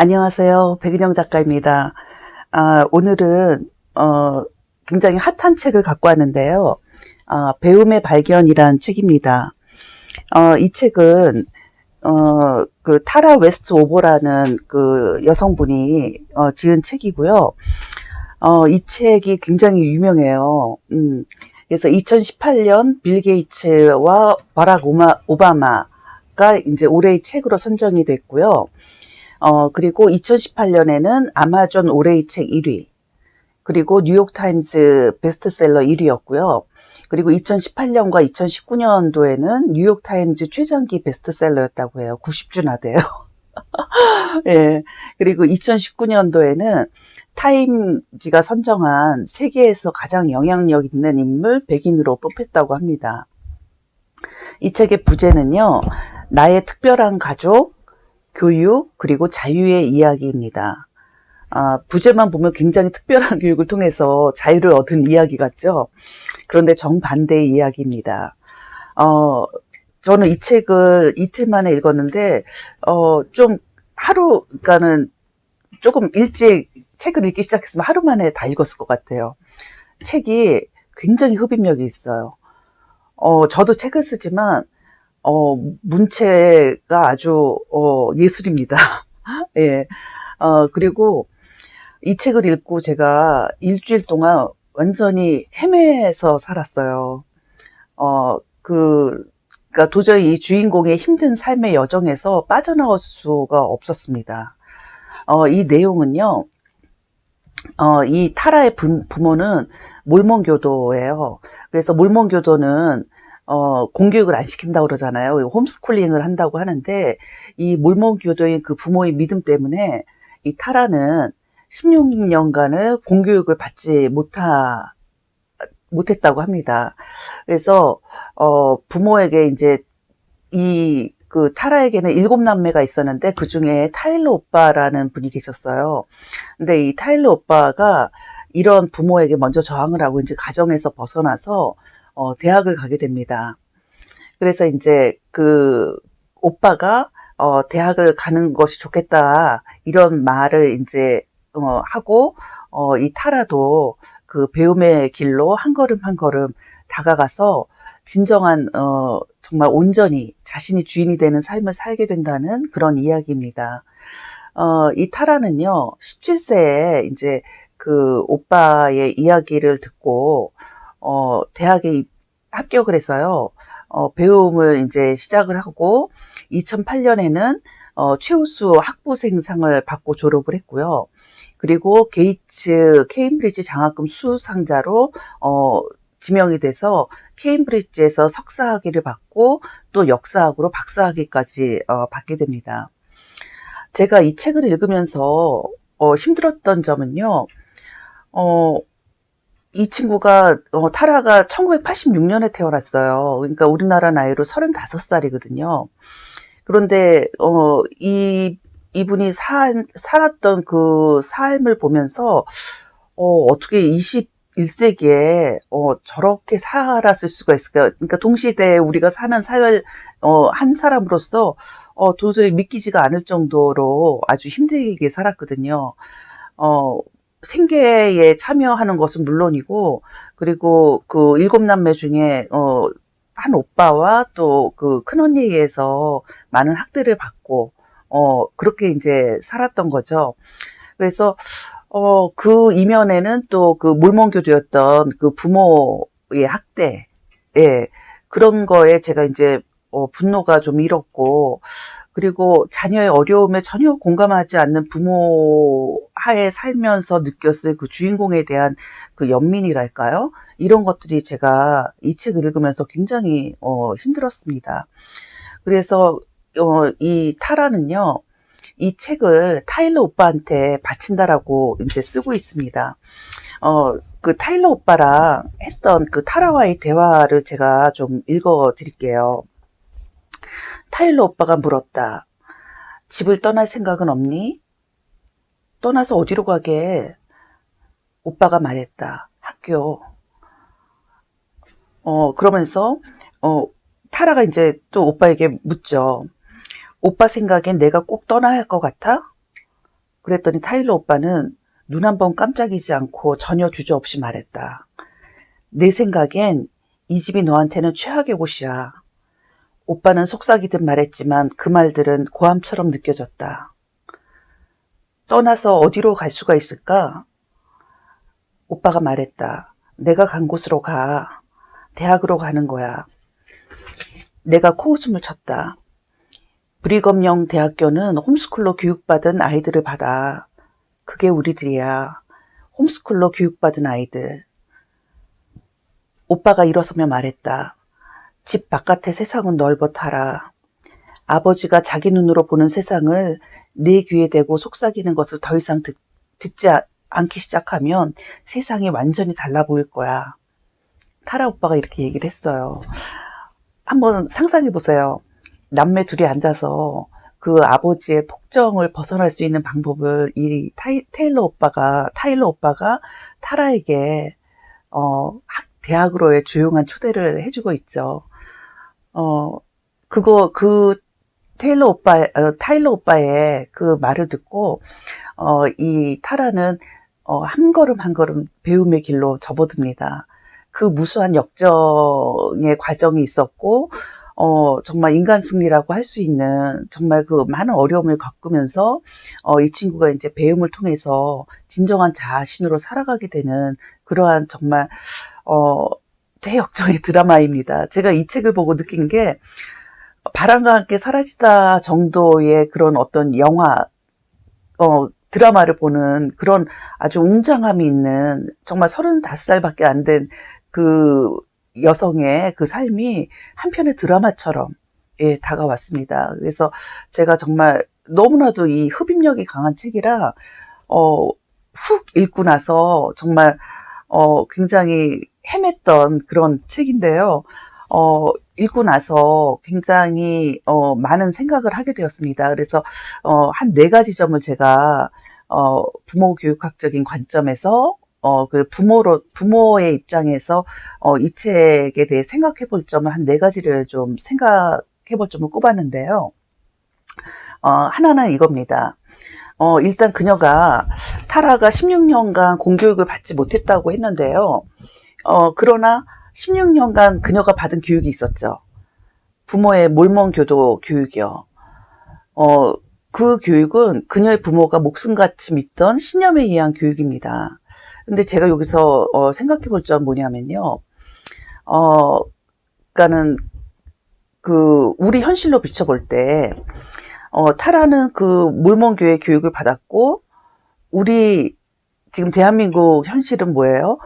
안녕하세요. 백은영 작가입니다. 오늘은 굉장히 핫한 책을 갖고 왔는데요. 배움의 발견이란 책입니다. 이 책은 그 타라 웨스트 오버라는 그 여성분이 지은 책이고요. 이 책이 굉장히 유명해요. 그래서 2018년 빌 게이츠와 바락 오바마가 이제 올해의 책으로 선정이 됐고요. 그리고 2018년에는 아마존 올해의 책 1위, 그리고 뉴욕타임즈 베스트셀러 1위였고요. 그리고 2018년과 2019년도에는 뉴욕타임즈 최장기 베스트셀러였다고 해요. 90주나 돼요. 예. 그리고 2019년도에는 타임지가 선정한 세계에서 가장 영향력 있는 인물 100인으로 뽑혔다고 합니다. 이 책의 부제는요, 나의 특별한 가족, 교육, 그리고 자유의 이야기입니다. 부제만 보면 굉장히 특별한 교육을 통해서 자유를 얻은 이야기 같죠? 그런데 정반대의 이야기입니다. 저는 이 책을 이틀 만에 읽었는데, 그러니까는 조금 일찍 책을 읽기 시작했으면 하루 만에 다 읽었을 것 같아요. 책이 굉장히 흡입력이 있어요. 저도 책을 쓰지만, 문체가 아주, 예술입니다. 예. 그리고 이 책을 읽고 제가 일주일 동안 완전히 헤매서 살았어요. 그러니까 도저히 이 주인공의 힘든 삶의 여정에서 빠져나올 수가 없었습니다. 이 내용은요, 이 타라의 부모는 몰몬교도예요. 그래서 몰몬교도는 공교육을 안 시킨다고 그러잖아요. 홈스쿨링을 한다고 하는데, 이 몰몬교도인 그 부모의 믿음 때문에 이 타라는 16년간을 공교육을 받지 못했다고 합니다. 그래서, 부모에게 이제 그 타라에게는 7남매가 있었는데, 그 중에 타일러 오빠라는 분이 계셨어요. 근데 이 타일러 오빠가 이런 부모에게 먼저 저항을 하고 이제 가정에서 벗어나서 대학을 가게 됩니다. 그래서 이제 그 오빠가 대학을 가는 것이 좋겠다 이런 말을 이제 하고 이 타라도 그 배움의 길로 한 걸음 한 걸음 다가가서 진정한 정말 온전히 자신이 주인이 되는 삶을 살게 된다는 그런 이야기입니다. 이 타라는요, 17세에 이제 그 오빠의 이야기를 듣고 대학에 합격을 해서요, 배움을 이제 시작을 하고 2008년에는 최우수 학부생상을 받고 졸업을 했고요. 그리고 게이츠 케임브리지 장학금 수상자로 지명이 돼서 케임브리지에서 석사학위를 받고 또 역사학으로 박사학위까지 받게 됩니다. 제가 이 책을 읽으면서 힘들었던 점은요, 이 친구가 타라가 1986년에 태어났어요. 그러니까 우리나라 나이로 35살이거든요. 그런데 이분이 살았던 그 삶을 보면서 어떻게 21세기에 저렇게 살았을 수가 있을까요? 그러니까 동시대에 우리가 사는 삶을 한 사람으로서 도저히 믿기지가 않을 정도로 아주 힘들게 살았거든요. 생계에 참여하는 것은 물론이고, 그리고 그 7남매 중에 한 오빠와 또 그 큰언니에 의해서 많은 학대를 받고 그렇게 이제 살았던 거죠. 그래서 그 이면에는 또 그 몰몬교도였던 그 부모의 학대, 예, 그런 거에 제가 이제 분노가 좀 일었고, 그리고 자녀의 어려움에 전혀 공감하지 않는 부모 하에 살면서 느꼈을 그 주인공에 대한 그 연민이랄까요? 이런 것들이 제가 이 책을 읽으면서 굉장히 힘들었습니다. 그래서 이 타라는요, 이 책을 타일러 오빠한테 바친다라고 이제 쓰고 있습니다. 그 타일러 오빠랑 했던 그 타라와의 대화를 제가 좀 읽어 드릴게요. 타일러 오빠가 물었다. 집을 떠날 생각은 없니? 떠나서 어디로 가게? 오빠가 말했다. 학교. 그러면서 타라가 이제 또 오빠에게 묻죠. 오빠 생각엔 내가 꼭 떠나야 할 것 같아? 그랬더니 타일러 오빠는 눈 한 번 깜짝이지 않고 전혀 주저없이 말했다. 내 생각엔 이 집이 너한테는 최악의 곳이야. 오빠는 속삭이듯 말했지만 그 말들은 고함처럼 느껴졌다. 떠나서 어디로 갈 수가 있을까? 오빠가 말했다. 내가 간 곳으로 가. 대학으로 가는 거야. 내가 코웃음을 쳤다. 브리검영 대학교는 홈스쿨로 교육받은 아이들을 받아. 그게 우리들이야. 홈스쿨로 교육받은 아이들. 오빠가 일어서며 말했다. 집 바깥의 세상은 넓어타라. 아버지가 자기 눈으로 보는 세상을 네 귀에 대고 속삭이는 것을 더 이상 듣지 않기 시작하면 세상이 완전히 달라 보일 거야. 타라 오빠가 이렇게 얘기를 했어요. 한번 상상해 보세요. 남매 둘이 앉아서 그 아버지의 폭정을 벗어날 수 있는 방법을 이 타일러 오빠가 타라에게 대학으로의 조용한 초대를 해주고 있죠. 그 타일러 오빠의 그 말을 듣고 이 타라는 한 걸음 한 걸음 배움의 길로 접어듭니다. 그 무수한 역정의 과정이 있었고 정말 인간 승리라고 할 수 있는 정말 그 많은 어려움을 겪으면서 이 친구가 이제 배움을 통해서 진정한 자신으로 살아가게 되는 그러한 정말 대역정의 드라마입니다. 제가 이 책을 보고 느낀 게 바람과 함께 사라지다 정도의 그런 어떤 영화 드라마를 보는 그런 아주 웅장함이 있는 정말 35살밖에 안 된 그 여성의 그 삶이 한편의 드라마처럼 다가왔습니다. 그래서 제가 정말 너무나도 이 흡입력이 강한 책이라 훅 읽고 나서 정말 굉장히 헤맸던 그런 책인데요. 읽고 나서 굉장히 많은 생각을 하게 되었습니다. 그래서 한 4가지 점을 제가 부모 교육학적인 관점에서 그 부모의 입장에서 이 책에 대해 생각해 볼 점을 한 4가지를 좀 생각해 볼 점을 꼽았는데요. 하나는 이겁니다. 일단 타라가 16년간 공교육을 받지 못했다고 했는데요. 그러나 16년간 그녀가 받은 교육이 있었죠. 부모의 몰몬 교도 교육이요. 그 교육은 그녀의 부모가 목숨같이 믿던 신념에 의한 교육입니다. 근데 제가 여기서 생각해 볼 점은 뭐냐면요. 그러니까는 우리 현실로 비춰볼 때 타라는 그 몰몬교회 교육을 받았고 우리 지금 대한민국 현실은 뭐예요?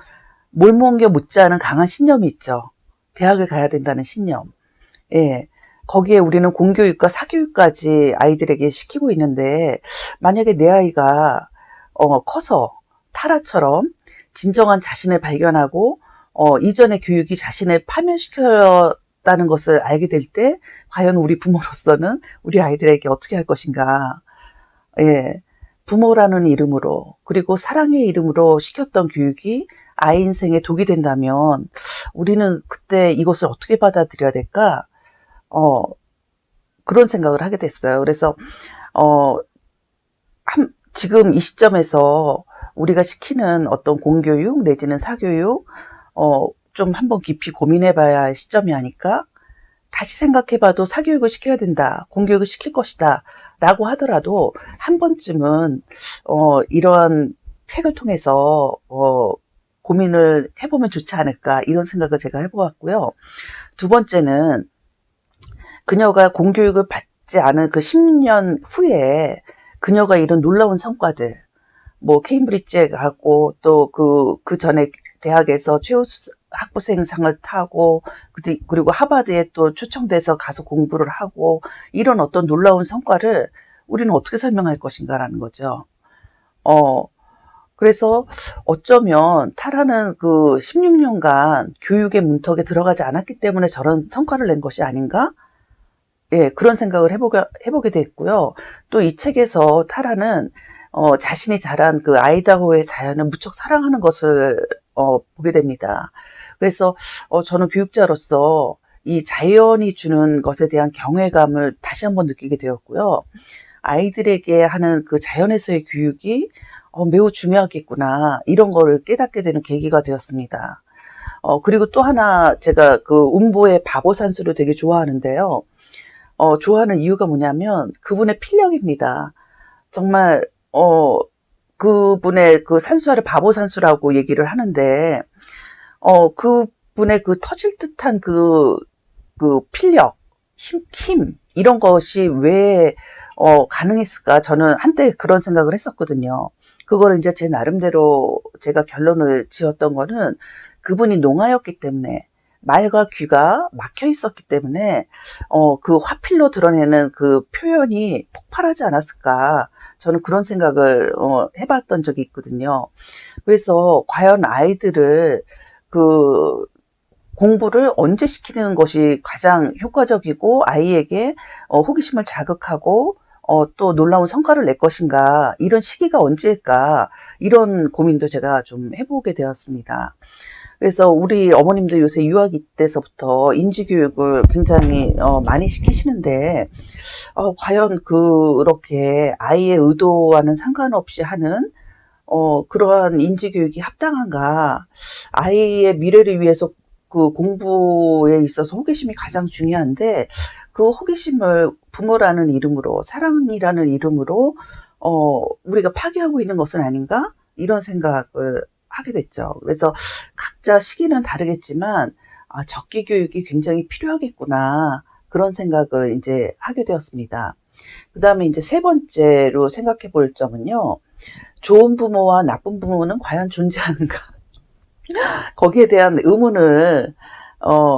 몰몬교 못지않은 강한 신념이 있죠. 대학을 가야 된다는 신념. 예. 거기에 우리는 공교육과 사교육까지 아이들에게 시키고 있는데 만약에 내 아이가 커서 타라처럼 진정한 자신을 발견하고 이전의 교육이 자신을 파멸시켰다는 것을 알게 될 때 과연 우리 부모로서는 우리 아이들에게 어떻게 할 것인가. 예. 부모라는 이름으로 그리고 사랑의 이름으로 시켰던 교육이 아이 인생에 독이 된다면 우리는 그때 이것을 어떻게 받아들여야 될까? 그런 생각을 하게 됐어요. 그래서 지금 이 시점에서 우리가 시키는 어떤 공교육 내지는 사교육 좀 한번 깊이 고민해 봐야 할 시점이 아닐까? 다시 생각해 봐도 사교육을 시켜야 된다. 공교육을 시킬 것이다. 라고 하더라도 한 번쯤은 이러한 책을 통해서 고민을 해보면 좋지 않을까 이런 생각을 제가 해보았고요. 두 번째는 그녀가 공교육을 받지 않은 그 10년 후에 그녀가 이룬 놀라운 성과들, 뭐 케임브리지에 가고 또 그 전에 대학에서 최우수 학부생상을 타고 그리고 하버드에 또 초청돼서 가서 공부를 하고 이런 어떤 놀라운 성과를 우리는 어떻게 설명할 것인가라는 거죠. 그래서 어쩌면 타라는 그 16년간 교육의 문턱에 들어가지 않았기 때문에 저런 성과를 낸 것이 아닌가? 예, 그런 생각을 해보게 됐고요. 또 이 책에서 타라는 자신이 자란 그 아이다호의 자연을 무척 사랑하는 것을 보게 됩니다. 그래서 저는 교육자로서 이 자연이 주는 것에 대한 경외감을 다시 한번 느끼게 되었고요. 아이들에게 하는 그 자연에서의 교육이 매우 중요하겠구나. 이런 거를 깨닫게 되는 계기가 되었습니다. 그리고 또 하나 제가 그 운보의 바보산수를 되게 좋아하는데요. 좋아하는 이유가 뭐냐면 그분의 필력입니다. 정말, 그분의 그 산수화를 바보산수라고 얘기를 하는데, 그분의 그 터질 듯한 그 필력, 이런 것이 왜, 가능했을까? 저는 한때 그런 생각을 했었거든요. 그거를 이제 제 나름대로 제가 결론을 지었던 거는 그분이 농아였기 때문에 말과 귀가 막혀 있었기 때문에, 그 화필로 드러내는 그 표현이 폭발하지 않았을까? 저는 그런 생각을, 해봤던 적이 있거든요. 그래서 과연 아이들을 그 공부를 언제 시키는 것이 가장 효과적이고 아이에게 호기심을 자극하고 또 놀라운 성과를 낼 것인가, 이런 시기가 언제일까, 이런 고민도 제가 좀 해보게 되었습니다. 그래서 우리 어머님도 요새 유아기 때서부터 인지교육을 굉장히 많이 시키시는데, 과연 그렇게 아이의 의도와는 상관없이 하는 그러한 인지교육이 합당한가? 아이의 미래를 위해서 그 공부에 있어서 호기심이 가장 중요한데, 그 호기심을 부모라는 이름으로, 사랑이라는 이름으로, 우리가 파괴하고 있는 것은 아닌가? 이런 생각을 하게 됐죠. 그래서 각자 시기는 다르겠지만, 적기 교육이 굉장히 필요하겠구나. 그런 생각을 이제 하게 되었습니다. 그 다음에 이제 세 번째로 생각해 볼 점은요. 좋은 부모와 나쁜 부모는 과연 존재하는가? 거기에 대한 의문을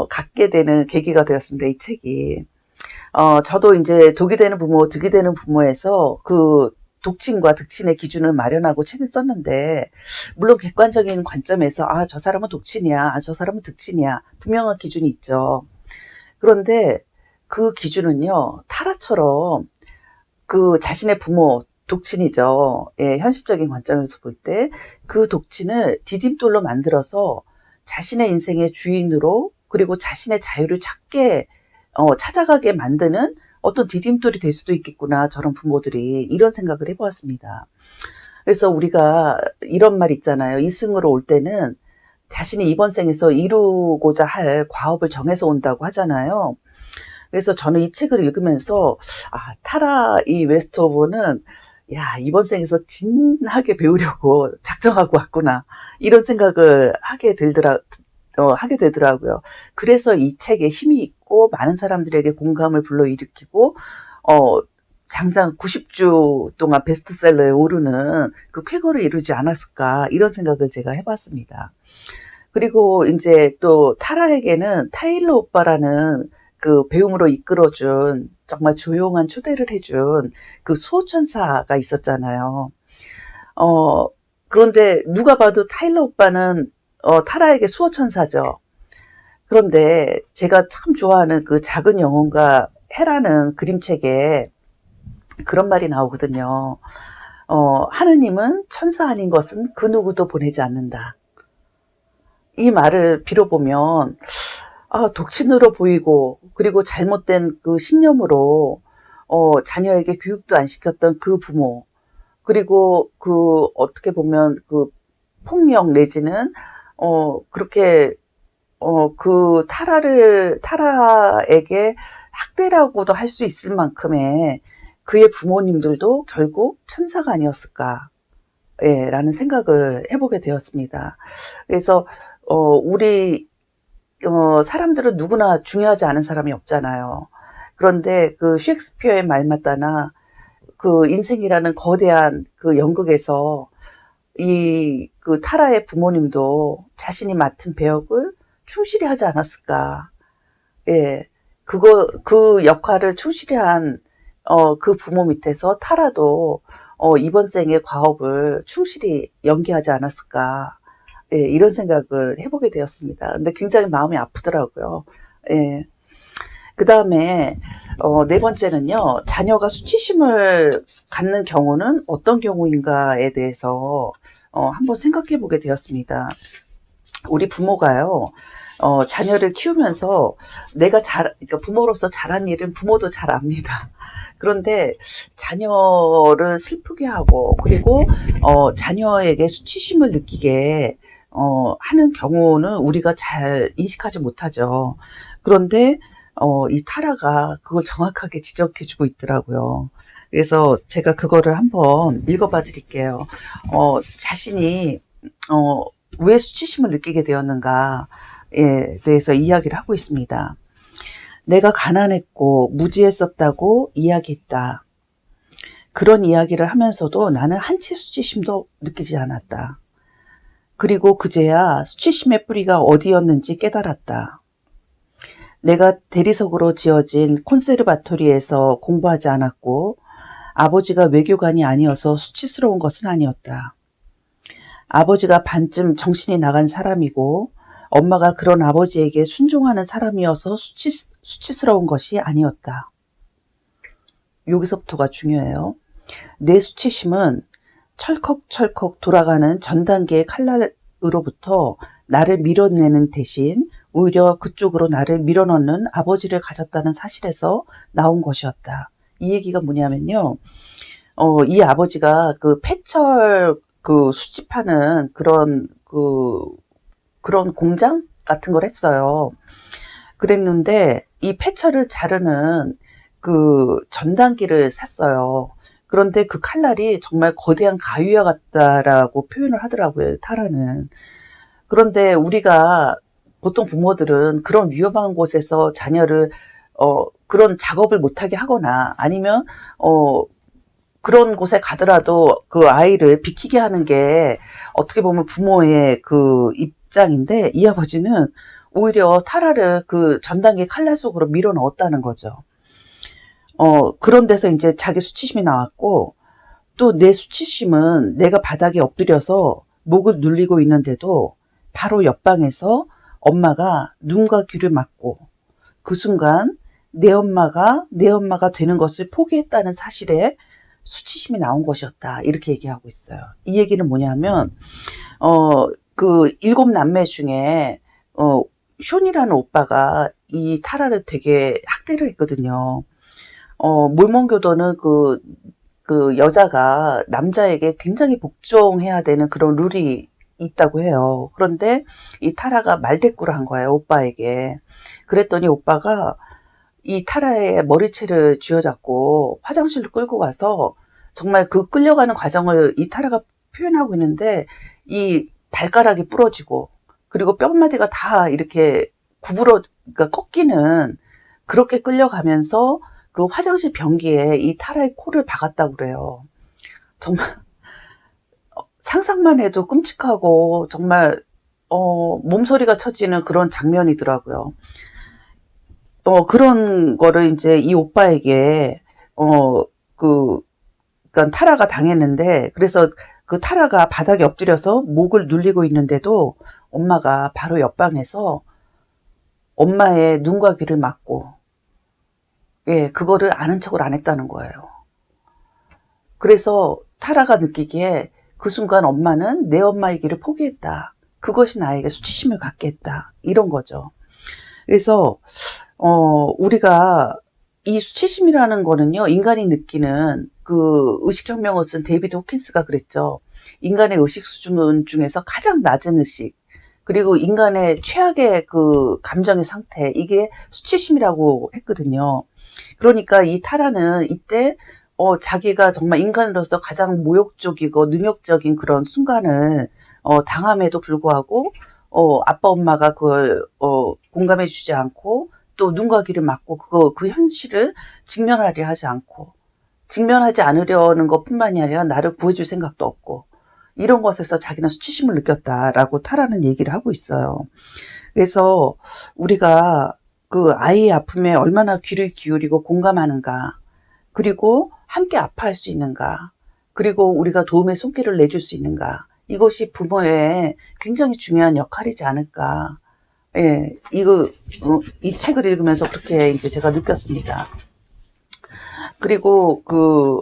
갖게 되는 계기가 되었습니다. 이 책이. 저도 이제 독이 되는 부모, 득이 되는 부모에서 그 독친과 득친의 기준을 마련하고 책을 썼는데, 물론 객관적인 관점에서 저 사람은 독친이야, 저 사람은 득친이야, 분명한 기준이 있죠. 그런데 그 기준은요, 타라처럼 그 자신의 부모, 독친이죠. 예, 현실적인 관점에서 볼 때 그 독친을 디딤돌로 만들어서 자신의 인생의 주인으로, 그리고 자신의 자유를 찾아가게 만드는 어떤 디딤돌이 될 수도 있겠구나, 저런 부모들이. 이런 생각을 해보았습니다. 그래서 우리가 이런 말 있잖아요. 이승으로 올 때는 자신이 이번 생에서 이루고자 할 과업을 정해서 온다고 하잖아요. 그래서 저는 이 책을 읽으면서 타라 이 웨스트오버는 이번 생에서 진하게 배우려고 작정하고 왔구나, 이런 생각을 하게 되더라고요. 그래서 이 책에 힘이 있고 많은 사람들에게 공감을 불러일으키고 장장 90주 동안 베스트셀러에 오르는 그 쾌거를 이루지 않았을까, 이런 생각을 제가 해봤습니다. 그리고 이제 또 타라에게는 타일러 오빠라는 그 배움으로 이끌어준, 정말 조용한 초대를 해준 그 수호천사가 있었잖아요. 그런데 누가 봐도 타일러 오빠는 타라에게 수호천사죠. 그런데 제가 참 좋아하는 그 작은 영혼과 해라는 그림책에 그런 말이 나오거든요. 하느님은 천사 아닌 것은 그 누구도 보내지 않는다. 이 말을 빌어보면, 독신으로 보이고, 그리고 잘못된 그 신념으로 자녀에게 교육도 안 시켰던 그 부모, 그리고 그 어떻게 보면 그 폭력 내지는 그렇게 그 타라에게 학대라고도 할 수 있을 만큼의 그의 부모님들도 결국 천사가 아니었을까, 라는 생각을 해보게 되었습니다. 그래서 우리 사람들은 누구나 중요하지 않은 사람이 없잖아요. 그런데 그 셰익스피어의 말 맞다나 그 인생이라는 거대한 그 연극에서 그 타라의 부모님도 자신이 맡은 배역을 충실히 하지 않았을까. 예. 그 역할을 충실히 한, 그 부모 밑에서 타라도, 이번 생의 과업을 충실히 연기하지 않았을까. 예, 이런 생각을 해보게 되었습니다. 근데 굉장히 마음이 아프더라고요. 예. 그 다음에, 네 번째는요, 자녀가 수치심을 갖는 경우는 어떤 경우인가에 대해서, 한번 생각해 보게 되었습니다. 우리 부모가요, 자녀를 키우면서 내가 그러니까 부모로서 잘한 일은 부모도 잘 압니다. 그런데 자녀를 슬프게 하고, 그리고, 자녀에게 수치심을 느끼게, 하는 경우는 우리가 잘 인식하지 못하죠. 그런데, 이 타라가 그걸 정확하게 지적해주고 있더라고요. 그래서 제가 그거를 한번 읽어봐 드릴게요. 자신이, 어, 왜 수치심을 느끼게 되었는가에 대해서 이야기를 하고 있습니다. 내가 가난했고 무지했었다고 이야기했다. 그런 이야기를 하면서도 나는 한치 수치심도 느끼지 않았다. 그리고 그제야 수치심의 뿌리가 어디였는지 깨달았다. 내가 대리석으로 지어진 콘세르바토리에서 공부하지 않았고 아버지가 외교관이 아니어서 수치스러운 것은 아니었다. 아버지가 반쯤 정신이 나간 사람이고 엄마가 그런 아버지에게 순종하는 사람이어서 수치스러운 것이 아니었다. 여기서부터가 중요해요. 내 수치심은 철컥철컥 돌아가는 전 단계의 칼날으로부터 나를 밀어내는 대신 오히려 그쪽으로 나를 밀어넣는 아버지를 가졌다는 사실에서 나온 것이었다. 이 얘기가 뭐냐면요. 이 아버지가 그 폐철 수집하는 그런 공장 같은 걸 했어요. 그랬는데 이 폐철을 자르는 그 전단기를 샀어요. 그런데 그 칼날이 정말 거대한 가위와 같다라고 표현을 하더라고요, 타라는. 그런데 우리가 보통 부모들은 그런 위험한 곳에서 자녀를 그런 작업을 못하게 하거나 아니면 그런 곳에 가더라도 그 아이를 비키게 하는 게 어떻게 보면 부모의 그 입장인데, 이 아버지는 오히려 타라를 그 전단기 칼날 속으로 밀어 넣었다는 거죠. 그런 데서 이제 자기 수치심이 나왔고, 또 내 수치심은 내가 바닥에 엎드려서 목을 눌리고 있는데도 바로 옆방에서 엄마가 눈과 귀를 막고 그 순간 내 엄마가 되는 것을 포기했다는 사실에 수치심이 나온 것이었다. 이렇게 얘기하고 있어요. 이 얘기는 뭐냐면, 그 7남매 중에, 쇼니라는 오빠가 이 타라를 되게 학대를 했거든요. 몰몬교도는 그 여자가 남자에게 굉장히 복종해야 되는 그런 룰이 있다고 해요. 그런데 이 타라가 말대꾸를 한 거예요, 오빠에게. 그랬더니 오빠가 이 타라의 머리채를 쥐어잡고 화장실로 끌고 가서 정말 그 끌려가는 과정을 이 타라가 표현하고 있는데, 이 발가락이 부러지고 그리고 뼈마디가 다 이렇게 그러니까 꺾이는, 그렇게 끌려가면서 그 화장실 변기에 이 타라의 코를 박았다고 그래요. 정말 상상만 해도 끔찍하고 정말 몸소리가 쳐지는 그런 장면이더라고요. 그런 거를 이제 이 오빠에게 그러니까 타라가 당했는데, 그래서 그 타라가 바닥에 엎드려서 목을 눌리고 있는데도 엄마가 바로 옆방에서 엄마의 눈과 귀를 막고, 예, 그거를 아는 척을 안 했다는 거예요. 그래서 타라가 느끼기에 그 순간 엄마는 내 엄마의 길을 포기했다. 그것이 나에게 수치심을 갖게 했다. 이런 거죠. 그래서 우리가 이 수치심이라는 거는요, 인간이 느끼는 그 의식혁명을 쓴 데이비드 호킨스가 그랬죠. 인간의 의식 수준 중에서 가장 낮은 의식, 그리고 인간의 최악의 그 감정의 상태, 이게 수치심이라고 했거든요. 그러니까 이 타라는 이때 자기가 정말 인간으로서 가장 모욕적이고 능욕적인 그런 순간을 당함에도 불구하고 아빠 엄마가 그걸 공감해 주지 않고, 또 눈과 귀를 막고 그 현실을 직면하려 하지 않고, 직면하지 않으려는 것뿐만이 아니라 나를 구해줄 생각도 없고, 이런 것에서 자기는 수치심을 느꼈다라고 타라는 얘기를 하고 있어요. 그래서 우리가 그 아이의 아픔에 얼마나 귀를 기울이고 공감하는가, 그리고 함께 아파할 수 있는가, 그리고 우리가 도움의 손길을 내줄 수 있는가, 이것이 부모의 굉장히 중요한 역할이지 않을까. 예, 이 책을 읽으면서 그렇게 이제 제가 느꼈습니다. 그리고 그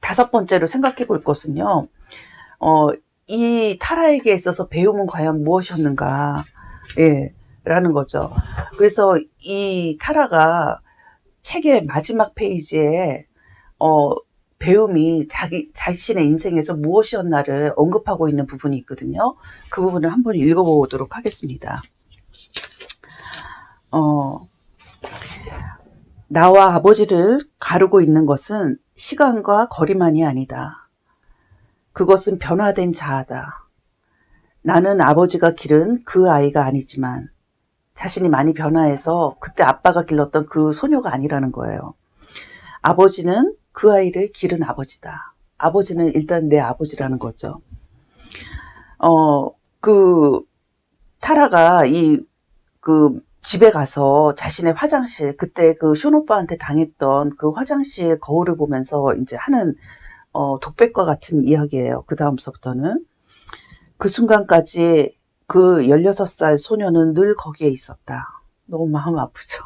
5번째로 생각해 볼 것은요, 이 타라에게 있어서 배움은 과연 무엇이었는가. 예, 라는 거죠. 그래서 이 타라가 책의 마지막 페이지에 배움이 자신의 인생에서 무엇이었나를 언급하고 있는 부분이 있거든요. 그 부분을 한번 읽어보도록 하겠습니다. 나와 아버지를 가르고 있는 것은 시간과 거리만이 아니다. 그것은 변화된 자아다. 나는 아버지가 기른 그 아이가 아니지만 자신이 많이 변화해서 그때 아빠가 길렀던 그 소녀가 아니라는 거예요. 아버지는 그 아이를 기른 아버지다. 아버지는 일단 내 아버지라는 거죠. 그 타라가 집에 가서 자신의 화장실, 그때 그 숀 오빠한테 당했던 그 화장실 거울을 보면서 이제 하는 독백과 같은 이야기예요. 그 다음서부터는 그 순간까지 그 16살 소녀는 늘 거기에 있었다. 너무 마음 아프죠.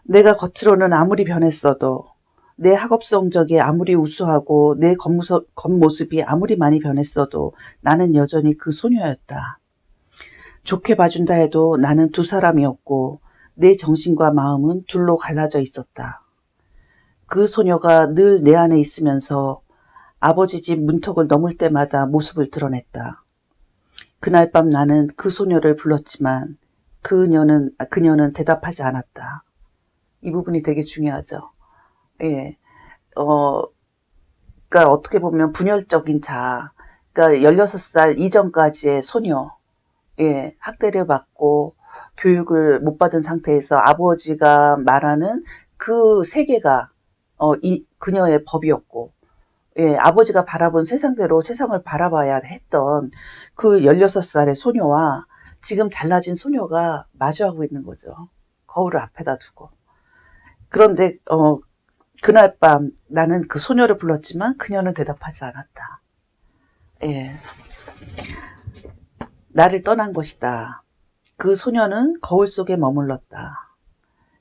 내가 겉으로는 아무리 변했어도, 내 학업 성적이 아무리 우수하고 내 겉모습이 아무리 많이 변했어도 나는 여전히 그 소녀였다. 좋게 봐준다 해도 나는 두 사람이었고 내 정신과 마음은 둘로 갈라져 있었다. 그 소녀가 늘 내 안에 있으면서 아버지 집 문턱을 넘을 때마다 모습을 드러냈다. 그날 밤 나는 그 소녀를 불렀지만 그녀는 대답하지 않았다. 이 부분이 되게 중요하죠. 예. 그러니까 어떻게 보면 분열적인 자아. 그러니까 16살 이전까지의 소녀. 예. 학대를 받고 교육을 못 받은 상태에서 아버지가 말하는 그 세계가 그녀의 법이었고, 예, 아버지가 바라본 세상대로 세상을 바라봐야 했던 그 16살의 소녀와 지금 달라진 소녀가 마주하고 있는 거죠. 거울을 앞에다 두고. 그런데 그날 밤 나는 그 소녀를 불렀지만 그녀는 대답하지 않았다. 예. 나를 떠난 것이다. 그 소녀는 거울 속에 머물렀다.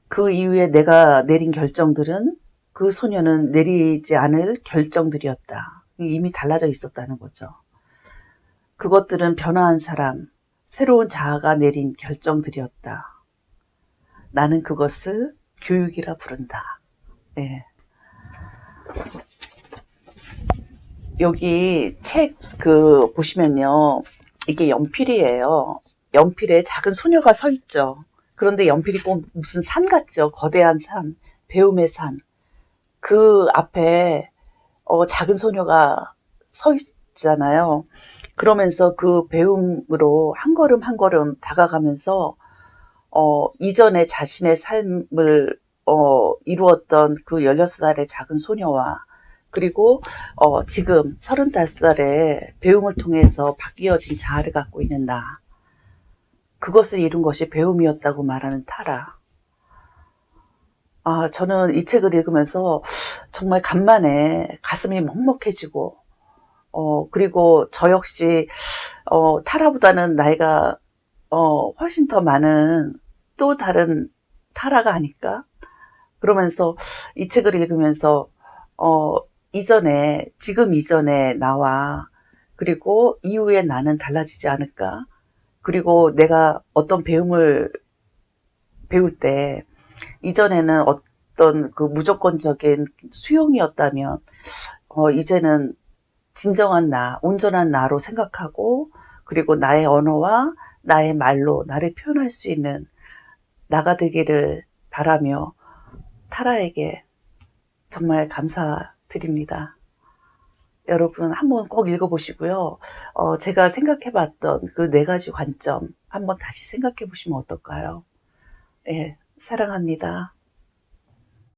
그 이후에 내가 내린 결정들은 그 소녀는 내리지 않을 결정들이었다. 이미 달라져 있었다는 거죠. 그것들은 변화한 사람, 새로운 자아가 내린 결정들이었다. 나는 그것을 교육이라 부른다. 예. 여기 책 보시면요. 이게 연필이에요. 연필에 작은 소녀가 서 있죠. 그런데 연필이 꼭 무슨 산 같죠. 거대한 산, 배움의 산. 그 앞에 작은 소녀가 서 있잖아요. 그러면서 그 배움으로 한 걸음 한 걸음 다가가면서 이전에 자신의 삶을 이루었던 그 16살의 작은 소녀와 그리고 지금 35살의 배움을 통해서 바뀌어진 자아를 갖고 있는 나. 그것을 이룬 것이 배움이었다고 말하는 타라. 저는 이 책을 읽으면서 정말 간만에 가슴이 먹먹해지고, 그리고 저 역시, 타라보다는 나이가, 훨씬 더 많은 또 다른 타라가 아닐까? 그러면서 이 책을 읽으면서, 지금 이전에 나와, 그리고 이후에 나는 달라지지 않을까? 그리고 내가 어떤 배움을 배울 때, 이전에는 어떤 그 무조건적인 수용이었다면, 이제는 진정한 나, 온전한 나로 생각하고, 그리고 나의 언어와 나의 말로 나를 표현할 수 있는 나가 되기를 바라며 타라에게 정말 감사드립니다. 여러분 한번 꼭 읽어보시고요. 제가 생각해봤던 그 4가지 관점 한번 다시 생각해 보시면 어떨까요? 예, 사랑합니다.